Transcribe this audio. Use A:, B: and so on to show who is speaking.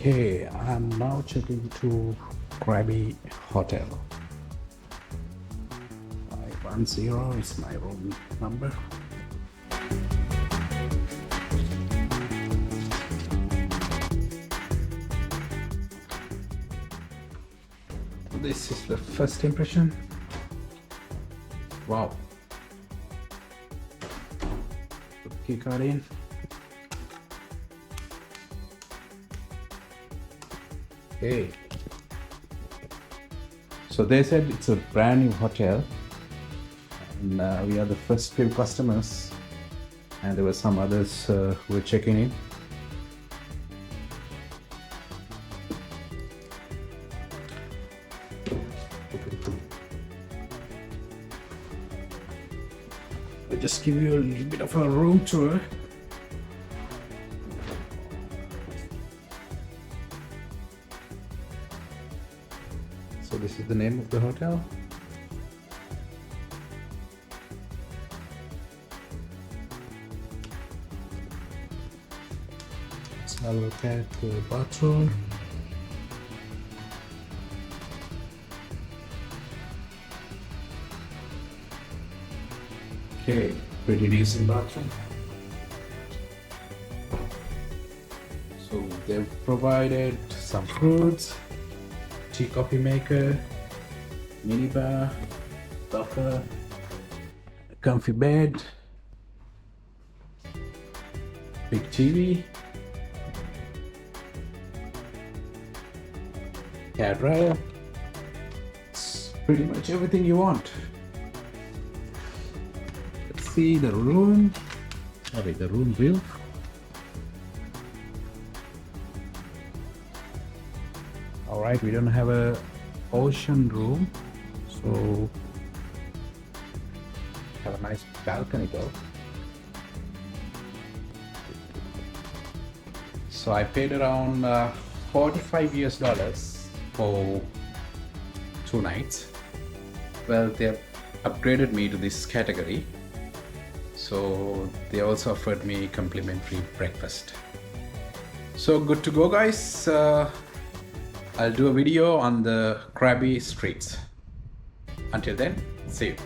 A: Okay, I'm now checking to Krabi Hotel. 510 is my room number. This is the first impression. Wow. Put key card in. Okay. So they said it's a brand new hotel, and we are the first few customers, and there were some others who were checking in. I'll just give you a little bit of a room tour. So this is the name of the hotel. Let's have a look at the bathroom. Okay, pretty decent bathroom. So they've provided some foods, tea coffee maker, minibar, buffer, a comfy bed, big TV, hair dryer. It's pretty much everything you want. Let's see the room. Sorry, the room view. Alright, we don't have a ocean room, so have a nice balcony though. So I paid around $45 for 2 nights. Well, they have upgraded me to this category, so they also offered me complimentary breakfast. So good to go, guys. I'll do a video on the Krabi streets. Until then, see you.